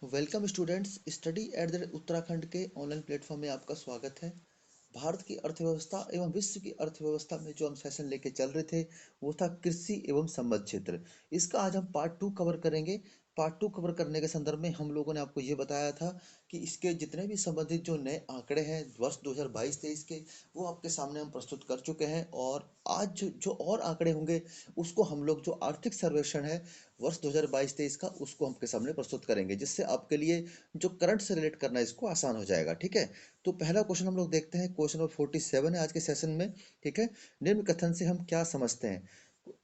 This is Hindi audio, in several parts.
Welcome students, study at the Uttarakhand के ऑनलाइन प्लेटफॉर्म में आपका स्वागत है। भारत की अर्थव्यवस्था एवं विश्व की अर्थव्यवस्था में जो हम सेशन लेके चल रहे थे वो था कृषि एवं संबद्ध क्षेत्र। इसका आज हम पार्ट टू कवर करेंगे। पार्ट टू कवर करने के संदर्भ में हम लोगों ने आपको ये बताया था कि इसके जितने भी संबंधित जो नए आंकड़े हैं वर्ष 2022-23 के, वो आपके सामने हम प्रस्तुत कर चुके हैं। और आज जो और आंकड़े होंगे उसको हम लोग जो आर्थिक सर्वेक्षण है वर्ष 2022-23 का, उसको हम आपके सामने प्रस्तुत करेंगे, जिससे आपके लिए जो करंट से रिलेट करना है इसको आसान हो जाएगा। ठीक है, तो पहला क्वेश्चन हम लोग देखते हैं। क्वेश्चन नंबर 47 है आज के सेशन में। ठीक है, निम्न कथन से हम क्या समझते हैं।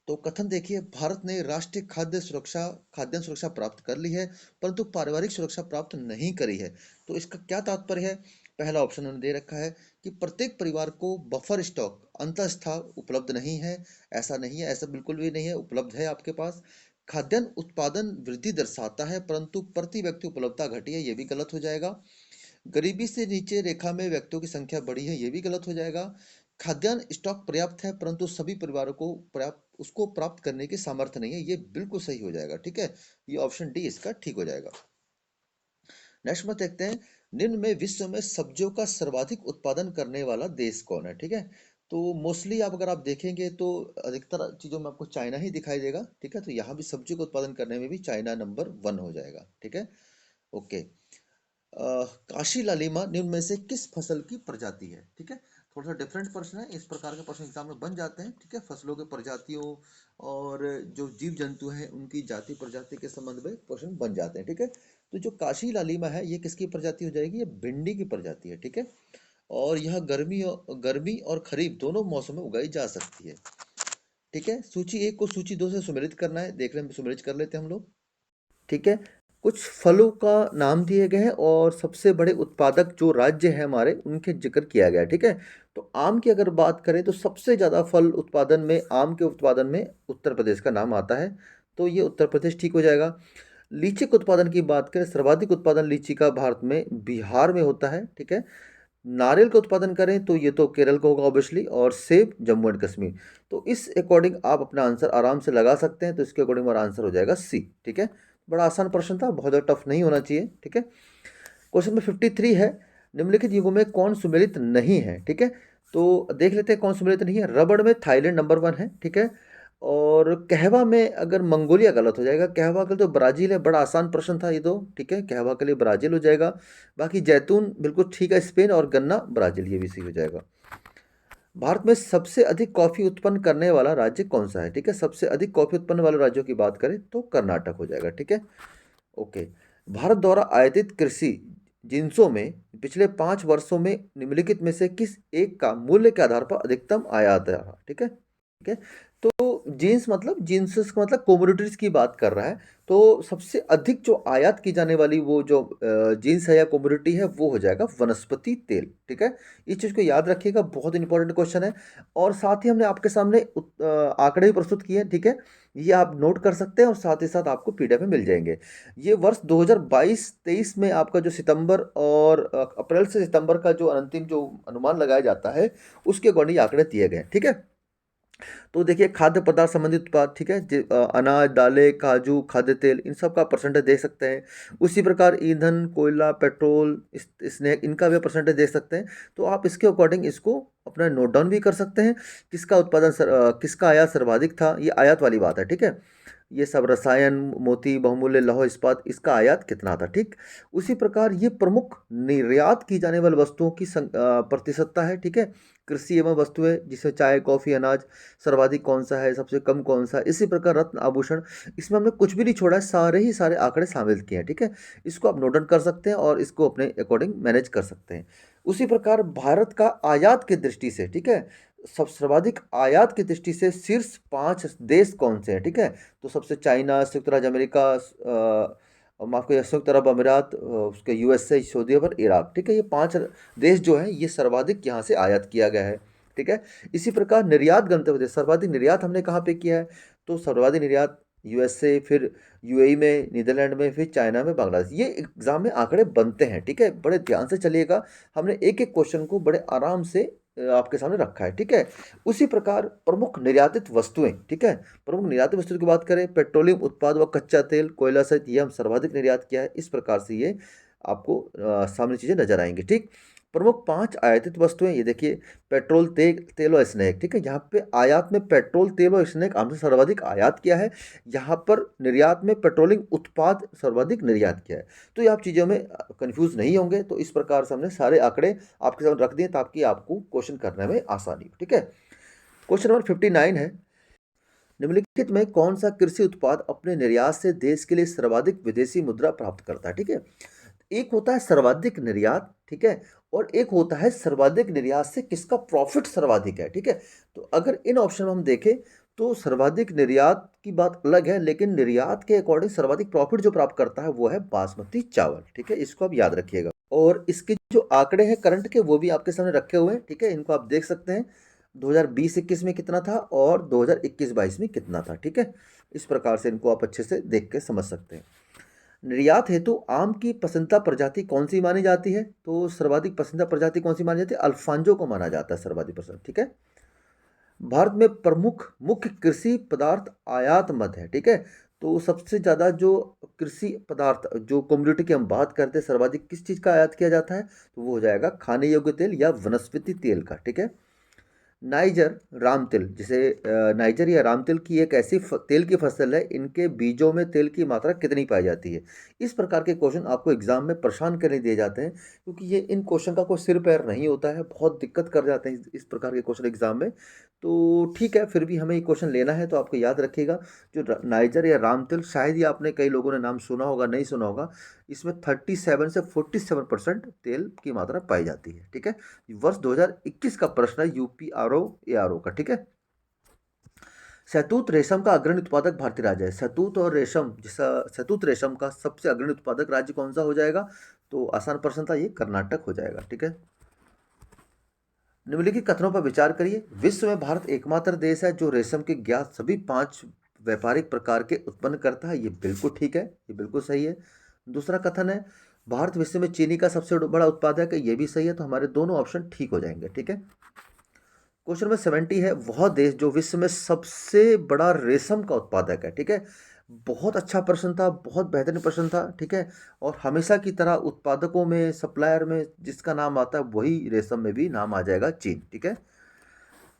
तो कथन देखिए, भारत ने राष्ट्रीय खाद्यान्न सुरक्षा प्राप्त कर ली है, परंतु पारिवारिक सुरक्षा प्राप्त नहीं करी है। तो इसका क्या तात्पर्य है। पहला ऑप्शन उन्होंने दे रखा है कि प्रत्येक परिवार को बफर स्टॉक अंतःस्थाई उपलब्ध नहीं है। ऐसा नहीं है, ऐसा बिल्कुल भी नहीं है, उपलब्ध है आपके पास। खाद्यान्न उत्पादन वृद्धि दर्शाता है, परंतु प्रति व्यक्ति उपलब्धता घटी है, ये भी गलत हो जाएगा। गरीबी से नीचे रेखा में व्यक्तियों की संख्या बढ़ी है, ये भी गलत हो जाएगा। खाद्यान्न स्टॉक पर्याप्त है, परंतु सभी परिवारों को पर्याप्त उसको प्राप्त करने की सामर्थ्य नहीं है, ये बिल्कुल सही हो जाएगा। ठीक है, ये ऑप्शन डी इसका ठीक हो जाएगा। नेक्स्ट में देखते हैं, निम्न में विश्व में सब्जियों का सर्वाधिक उत्पादन करने वाला देश कौन है। ठीक है, तो मोस्टली आप अगर आप देखेंगे तो अधिकतर चीजों में आपको चाइना ही दिखाई देगा। ठीक है, तो यहाँ भी सब्जी का उत्पादन करने में भी चाइना नंबर 1 हो जाएगा। ठीक है, ओके। काशी लालिमा निम्न में से किस फसल की प्रजाति है। ठीक है, थोड़ा सा डिफरेंट प्रश्न है, इस प्रकार के प्रश्न एग्जाम में बन जाते हैं। ठीक है, फसलों के प्रजातियों और जो जीव जंतु हैं उनकी जाति प्रजाति के संबंध में प्रश्न बन जाते हैं। ठीक है, तो जो काशी लालिमा है ये किसकी प्रजाति हो जाएगी, ये भिंडी की प्रजाति है। ठीक है, और यह गर्मी और खरीफ दोनों मौसम में उगाई जा सकती है। ठीक है, सूची एक को सूची दो से सुमेलित करना है, देख रहे हैं, सुमेलित कर लेते हैं हम लोग। ठीक है, कुछ फलों का नाम दिए गए हैं और सबसे बड़े उत्पादक जो राज्य है हमारे उनके जिक्र किया गया है। ठीक है, तो आम की अगर बात करें तो सबसे ज़्यादा फल उत्पादन में, आम के उत्पादन में उत्तर प्रदेश का नाम आता है, तो ये उत्तर प्रदेश ठीक हो जाएगा। लीची के उत्पादन की बात करें, सर्वाधिक उत्पादन लीची का भारत में बिहार में होता है। ठीक है, नारियल का उत्पादन करें तो ये तो केरल का होगा ऑब्वियसली, और सेब जम्मू एंड कश्मीर। तो इस अकॉर्डिंग आप अपना आंसर आराम से लगा सकते हैं, तो इसके अकॉर्डिंग हमारा आंसर हो जाएगा सी। ठीक है, बड़ा आसान प्रश्न था, बहुत ज़्यादा टफ नहीं होना चाहिए। ठीक है, क्वेश्चन नंबर 53 है, निम्नलिखित युगों में कौन सुमेलित नहीं है। ठीक है, तो देख लेते हैं कौन सुमेलित नहीं है। रबड़ में थाईलैंड नंबर 1 है। ठीक है, और कहवा में अगर मंगोलिया गलत हो जाएगा, कहवा के लिए तो ब्राजील है, बड़ा आसान प्रश्न था ये तो। ठीक है, कहवा के लिए ब्राजील हो जाएगा। बाकी जैतून बिल्कुल ठीक है, स्पेन, और गन्ना ब्राजील, ये भी सही हो जाएगा। भारत में सबसे अधिक कॉफी उत्पन्न करने वाला राज्य कौन सा है। ठीक है, सबसे अधिक कॉफी उत्पन्न वाले राज्यों की बात करें तो कर्नाटक हो जाएगा। ठीक है, ओके। भारत द्वारा आयातित कृषि जिन्सों में पिछले 5 वर्षों में निम्नलिखित में से किस एक का मूल्य के आधार पर अधिकतम आयात रहा। ठीक है, ठीक है, तो जीन्स मतलब जीन्स का मतलब कोमोडिटीज की बात कर रहा है। तो सबसे अधिक जो आयात की जाने वाली वो जो जीन्स है या कोमोडिटी है वो हो जाएगा वनस्पति तेल। ठीक है, इस चीज़ को याद रखिएगा, बहुत इंपॉर्टेंट क्वेश्चन है। और साथ ही हमने आपके सामने आंकड़े भी प्रस्तुत किए हैं। ठीक है, ये आप नोट कर सकते हैं और साथ ही साथ आपको पीडीएफ में मिल जाएंगे। ये वर्ष 2022-23 में आपका जो सितंबर और अप्रैल से सितंबर का जो अंतिम जो अनुमान लगाया जाता है उसके अकॉर्डिंग आंकड़े दिए गए हैं। ठीक है, तो देखिए खाद्य पदार्थ संबंधित उत्पाद। ठीक है, अनाज, दालें, काजू, खाद्य तेल, इन सब का परसेंटेज देख सकते हैं। उसी प्रकार ईंधन, कोयला, पेट्रोल, स्नैक, इनका भी परसेंटेज देख सकते हैं। तो आप इसके अकॉर्डिंग इसको अपना नोट डाउन भी कर सकते हैं। किसका उत्पादन किसका आयात सर्वाधिक था, ये आयात वाली बात है। ठीक है, ये सब रसायन, मोती, बहुमूल्य लौह इस्पात, इसका आयात कितना था। ठीक, उसी प्रकार ये प्रमुख निर्यात की जाने वाली वस्तुओं की प्रतिशतता है। ठीक है, कृषि एवं वस्तुएं जिसे चाय, कॉफी, अनाज सर्वाधिक कौन सा है, सबसे कम कौन सा है। इसी प्रकार रत्न, आभूषण, इसमें हमने कुछ भी नहीं छोड़ा है, सारे ही सारे आंकड़े शामिल किए हैं। ठीक है, इसको आप नोट डाउन कर सकते हैं और इसको अपने अकॉर्डिंग मैनेज कर सकते हैं। उसी प्रकार भारत का आयात की दृष्टि से, ठीक है, सब सर्वाधिक आयात की दृष्टि से शीर्ष 5 देश कौन से हैं। ठीक है, तो सबसे चाइना, संयुक्त राज्य अमेरिका, माफ करिए संयुक्त अरब अमीरात, उसके यूएसए, सऊदी अरब, इराक। ठीक है, ये 5 देश जो हैं ये सर्वाधिक यहाँ से आयात किया गया है। ठीक है, इसी प्रकार निर्यात गंतव्य देश, सर्वाधिक निर्यात हमने कहाँ पे किया है, तो सर्वाधिक निर्यात यूएसए, फिर यूएई में, नीदरलैंड में, फिर चाइना में, बांग्लादेश। ये एग्जाम में आंकड़े बनते हैं। ठीक है, बड़े ध्यान से चलिएगा, हमने एक एक क्वेश्चन को बड़े आराम से आपके सामने रखा है, ठीक है। उसी प्रकार प्रमुख निर्यातित वस्तुएं, ठीक है, प्रमुख निर्यातित वस्तुओं की बात करें, पेट्रोलियम उत्पाद व कच्चा तेल, कोयला सहित ये हम सर्वाधिक निर्यात किया है। इस प्रकार से ये आपको सामने चीजें नजर आएंगी, ठीक। प्रमुख 5 आयातित वस्तुएं, ये देखिए, पेट्रोल, तेल और स्नैक, ठीक है। यहाँ पे आयात में पेट्रोल, तेल और स्नैक हमने सर्वाधिक आयात किया है। यहाँ पर निर्यात में पेट्रोलियम उत्पाद सर्वाधिक निर्यात किया है। तो ये आप चीज़ों में कंफ्यूज नहीं होंगे। तो इस प्रकार से हमने सारे आंकड़े आपके सामने रख दिए ताकि आपको क्वेश्चन करने में आसानी हो, ठीक है। क्वेश्चन नंबर 59 है, निम्नलिखित में कौन सा कृषि उत्पाद अपने निर्यात से देश के लिए सर्वाधिक विदेशी मुद्रा प्राप्त करता है, ठीक है। एक होता है सर्वाधिक निर्यात, ठीक है, और एक होता है सर्वाधिक निर्यात से किसका प्रॉफिट सर्वाधिक है, ठीक है। तो अगर इन ऑप्शन में हम देखें तो सर्वाधिक निर्यात की बात अलग है, लेकिन निर्यात के अकॉर्डिंग सर्वाधिक प्रॉफिट जो प्राप्त करता है वो है बासमती चावल, ठीक है। इसको आप याद रखिएगा। और इसके जो आंकड़े हैं करंट के वो भी आपके सामने रखे हुए हैं, ठीक है। इनको आप देख सकते हैं 2020-21 में कितना था और 2021-22 में कितना था, ठीक है। इस प्रकार से इनको आप अच्छे से देख के समझ सकते हैं। निर्यात हेतु आम की पसंदीदा प्रजाति कौन सी मानी जाती है? तो सर्वाधिक पसंदीदा प्रजाति कौन सी मानी जाती है? अल्फांजो को माना जाता है सर्वाधिक पसंद, ठीक है। भारत में प्रमुख मुख्य कृषि पदार्थ आयात मद है, ठीक है। तो सबसे ज्यादा जो कृषि पदार्थ जो कम्युनिटी की हम बात करते हैं सर्वाधिक किस चीज का आयात किया जाता है, तो वो हो जाएगा खाने योग्य तेल या वनस्पति तेल का, ठीक है। नाइजर राम तिल, जिसे नाइजर या राम तिल की एक ऐसी तेल की फसल है, इनके बीजों में तेल की मात्रा कितनी पाई जाती है। इस प्रकार के क्वेश्चन आपको एग्जाम में परेशान करने दिए जाते हैं, क्योंकि ये इन क्वेश्चन का कोई सिर पैर नहीं होता है, बहुत दिक्कत कर जाते हैं इस प्रकार के क्वेश्चन एग्जाम में। तो ठीक है, फिर भी हमें ये क्वेश्चन लेना है, तो आपको याद रखिएगा जो नाइजर या राम तिल, शायद ही आपने कई लोगों ने नाम सुना होगा, नहीं सुना होगा। इसमें 37 से 47% तेल की मात्रा पाई जाती है, ठीक है। वर्ष 2021 का प्रश्न है, यूपी आरओ एआरओ का, ठीक है। शहतूत रेशम का अग्रणी उत्पादक भारतीय राज्य है। शहतूत और रेशम, जिसा शहतूत रेशम का सबसे अग्रणी उत्पादक राज्य कौन सा हो जाएगा? तो आसान प्रश्न था, ये कर्नाटक हो जाएगा, ठीक है। निम्नलिखित कथनों पर विचार करिए। विश्व में भारत एकमात्र देश है जो रेशम के ज्ञात सभी 5 व्यापारिक प्रकार के उत्पन्न करता है। ये बिल्कुल ठीक है, ये बिल्कुल सही है। दूसरा कथन है, भारत विश्व में चीनी का सबसे बड़ा उत्पादक है। ये भी सही है, तो हमारे दोनों ऑप्शन ठीक हो जाएंगे, ठीक है। क्वेश्चन नंबर 70 है, वह देश जो विश्व में सबसे बड़ा रेशम का उत्पादक है, ठीक है। बहुत अच्छा प्रश्न था, बहुत बेहतरीन प्रश्न था, ठीक है। और हमेशा की तरह उत्पादकों में, सप्लायर में जिसका नाम आता है वही रेशम में भी नाम आ जाएगा, चीन, ठीक है।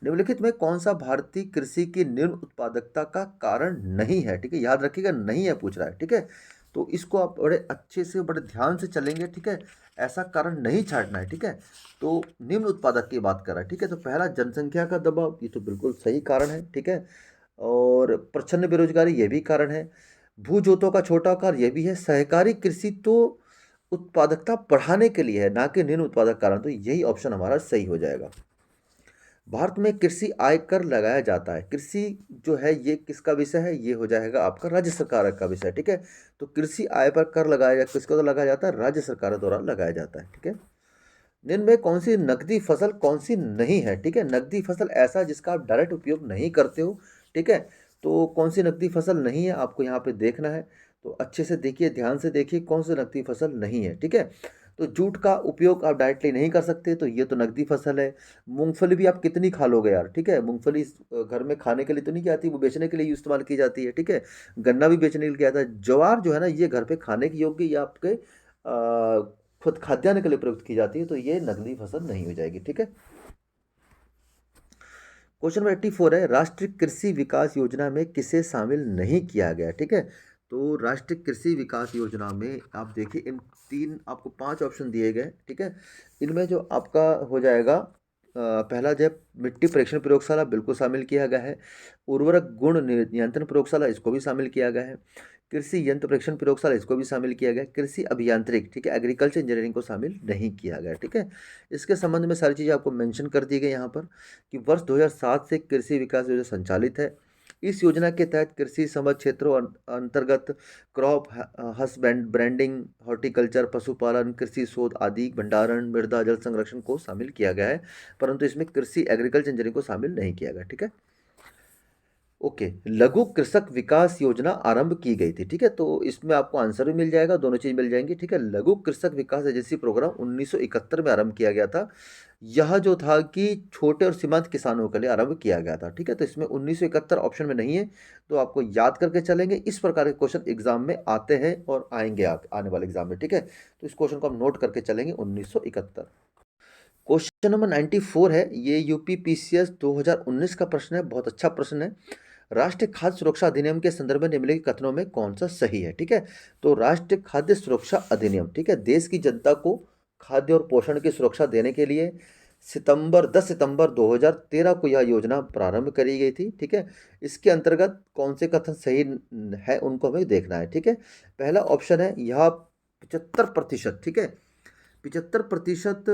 निम्नलिखित में कौन सा भारतीय कृषि की निम्न उत्पादकता का कारण नहीं है, ठीक है। याद रखिएगा, नहीं है पूछ रहा है, ठीक है। तो इसको आप बड़े अच्छे से बड़े ध्यान से चलेंगे, ठीक है। ऐसा कारण नहीं छांटना है, ठीक है। तो निम्न उत्पादक की बात कर रहा है, ठीक है। तो पहला, जनसंख्या का दबाव, ये तो बिल्कुल सही कारण है, ठीक है। और प्रच्छन्न बेरोजगारी, ये भी कारण है। भू जोतों का छोटा आकार, ये भी है। सहकारी कृषि तो उत्पादकता बढ़ाने के लिए है, ना कि निम्न उत्पादक कारण, तो यही ऑप्शन हमारा सही हो जाएगा। भारत में कृषि आय कर लगाया जाता है। कृषि जो है ये किसका विषय है? ये हो जाएगा आपका राज्य सरकार का विषय, ठीक है। तो कृषि आय पर कर लगाया किसको लगाया जाता है? राज्य सरकार द्वारा लगाया जाता है, ठीक है। निम्न में कौन सी नकदी फसल कौन सी नहीं है, ठीक है। नकदी फसल ऐसा जिसका आप डायरेक्ट उपयोग नहीं करते हो, ठीक है। तो कौन सी नकदी फसल नहीं है आपको यहाँ पे देखना है। तो अच्छे से देखिए, ध्यान से देखिए कौन सी नकदी फसल नहीं है, ठीक है। तो जूट का उपयोग आप डायरेक्टली नहीं कर सकते, तो ये तो नकदी फसल है। मूंगफली भी आप कितनी खा लोगे यार, ठीक है। मूंगफली घर में खाने के लिए तो नहीं आती, वो बेचने के लिए इस्तेमाल की जाती है, ठीक है। गन्ना भी बेचने के लिए आता है। ज्वार जो है ना, ये घर पे खाने के योग्य या आपके खुद खाद्यान्न के लिए प्रयुक्त की जाती है, तो ये नकदी फसल नहीं हो जाएगी, ठीक है। क्वेश्चन नंबर 84 है, राष्ट्रीय कृषि विकास योजना में किसे शामिल नहीं किया गया, ठीक है। तो राष्ट्रीय कृषि विकास योजना में आप देखिए, इन तीन आपको 5 ऑप्शन दिए गए, ठीक है। इनमें जो आपका हो जाएगा पहला जो है, मिट्टी परीक्षण प्रयोगशाला, बिल्कुल शामिल किया गया है। उर्वरक गुण नियंत्रण प्रयोगशाला, इसको भी शामिल किया गया है। कृषि यंत्र परीक्षण प्रयोगशाला, इसको भी शामिल किया गया। कृषि अभियांत्रिक, ठीक है, एग्रीकल्चर इंजीनियरिंग को शामिल नहीं किया गया, ठीक है। इसके संबंध में सारी चीज़ें आपको मेंशन कर दी गई यहाँ पर कि वर्ष 2007 से कृषि विकास योजना संचालित है। इस योजना के तहत कृषि समझ क्षेत्रों अंतर्गत क्रॉप हस्बैंड ब्रांडिंग, हॉर्टिकल्चर, पशुपालन, कृषि शोध आदि, भंडारण, मृदा जल संरक्षण को शामिल किया गया है, परंतु इसमें कृषि एग्रीकल्चर इंजीनियरिंग को शामिल नहीं किया गया, ठीक है। ओके, लघु कृषक विकास योजना आरंभ की गई थी, ठीक है? तो इसमें आपको आंसर भी मिल जाएगा, दोनों चीज़ मिल जाएँगी, ठीक है? लघु कृषक विकास एजेंसी प्रोग्राम 1971 में आरंभ किया गया था। यह जो था कि छोटे और सीमांत किसानों के लिए आरंभ किया गया था, ठीक है? तो इसमें 1971 ऑप्शन में नहीं है, तो आपको याद करके चलेंगे। इस प्रकार के क्वेश्चन एग्ज़ाम में आते हैं और आएँगे आने वाले एग्ज़ाम में, ठीक है? तो इस क्वेश्चन को हम नोट करके चलेंगे 1971। क्वेश्चन नंबर 94 है, ये यूपी पीसीएस 2019 का प्रश्न है, बहुत अच्छा प्रश्न है। राष्ट्रीय खाद्य सुरक्षा अधिनियम के संदर्भ में निम्नलिखित कथनों में कौन सा सही है, ठीक है? तो राष्ट्रीय खाद्य सुरक्षा अधिनियम, ठीक है, देश की जनता को खाद्य और पोषण की सुरक्षा देने के लिए 10 सितंबर 2013 को यह योजना प्रारंभ करी गई थी, ठीक है? इसके अंतर्गत कौन से कथन सही है उनको हमें देखना है, ठीक है? पहला ऑप्शन है यह 75%, ठीक है, 75%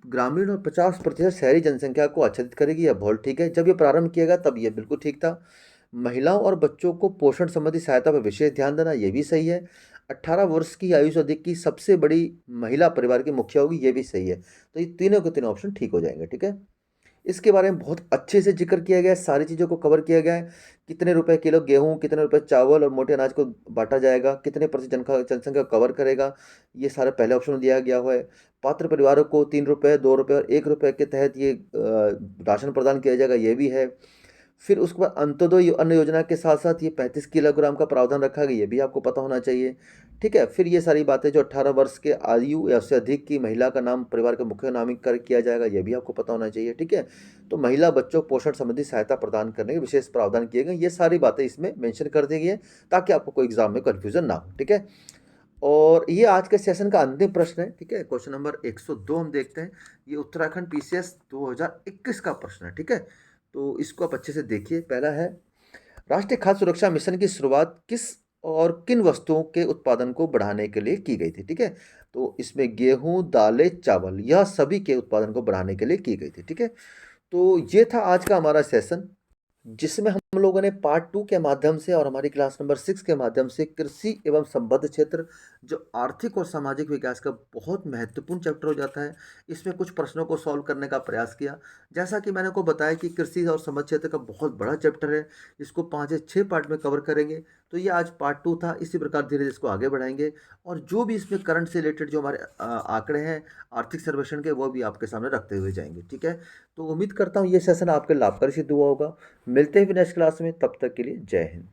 ग्रामीण और 50% शहरी जनसंख्या को आच्छादित करेगी, यह बहुत ठीक है। जब ये प्रारंभ किया गया तब ये बिल्कुल ठीक था। महिलाओं और बच्चों को पोषण संबंधी सहायता पर विशेष ध्यान देना, ये भी सही है। 18 वर्ष की आयु से अधिक की सबसे बड़ी महिला परिवार की मुखिया होगी, ये भी सही है। तो ये तीनों के तीनों ऑप्शन ठीक हो जाएंगे, ठीक है। इसके बारे में बहुत अच्छे से जिक्र किया गया है, सारी चीज़ों को कवर किया गया है। कितने रुपए किलो गेहूं, कितने रुपए चावल और मोटे अनाज को बांटा जाएगा, कितने प्रतिशत जनसंख्या को कवर करेगा, ये सारा पहले ऑप्शन में दिया गया हुआ है। पात्र परिवारों को 3 रुपए, 2 रुपए और 1 रुपए के तहत ये राशन प्रदान किया जाएगा, ये भी है। फिर उसके बाद अंत्योदय अन्न योजना के साथ साथ ये 35 किलोग्राम का प्रावधान रखा गया, ये भी आपको पता होना चाहिए, ठीक है। फिर ये सारी बातें जो 18 वर्ष के आयु या उससे अधिक की महिला का नाम परिवार के मुख्य नामित कर किया जाएगा, ये भी आपको पता होना चाहिए, ठीक है। तो महिला बच्चों को पोषण संबंधी सहायता प्रदान करने के विशेष प्रावधान किए गए, ये सारी बातें इसमें मेंशन कर दी गई है ताकि आपको कोई एग्जाम में कन्फ्यूजन ना हो, ठीक है। और ये आज के सेशन का अंतिम प्रश्न है, ठीक है, क्वेश्चन नंबर 102 हम देखते हैं। ये उत्तराखंड पीसीएस 2021 का प्रश्न है, ठीक है। तो इसको आप अच्छे से देखिए। पहला है, राष्ट्रीय खाद्य सुरक्षा मिशन की शुरुआत किस और किन वस्तुओं के उत्पादन को बढ़ाने के लिए की गई थी, ठीक है। तो इसमें गेहूं, दालें, चावल, यह सभी के उत्पादन को बढ़ाने के लिए की गई थी, ठीक है। तो ये था आज का हमारा सेशन, जिसमें हम लोगों ने पार्ट 2 के माध्यम से और हमारी क्लास नंबर 6 के माध्यम से कृषि एवं संबद्ध क्षेत्र, जो आर्थिक और सामाजिक विकास का बहुत महत्वपूर्ण चैप्टर हो जाता है, इसमें कुछ प्रश्नों को सॉल्व करने का प्रयास किया। जैसा कि मैंने को बताया कि कृषि और संबद्ध क्षेत्र का बहुत बड़ा चैप्टर है, इसको 5 या 6 पार्ट में कवर करेंगे। तो ये आज पार्ट 2 था, इसी प्रकार धीरे धीरे इसको आगे बढ़ाएंगे और जो भी इसमें करंट से रिलेटेड जो हमारे आंकड़े हैं आर्थिक सर्वेक्षण के, वो भी आपके सामने रखते हुए जाएंगे, ठीक है। तो उम्मीद करता हूँ ये सेशन आपके लाभकारी सिद्ध हुआ होगा। मिलते हैं फिर नेक्स्ट क्लास में, तब तक के लिए जय हिंद।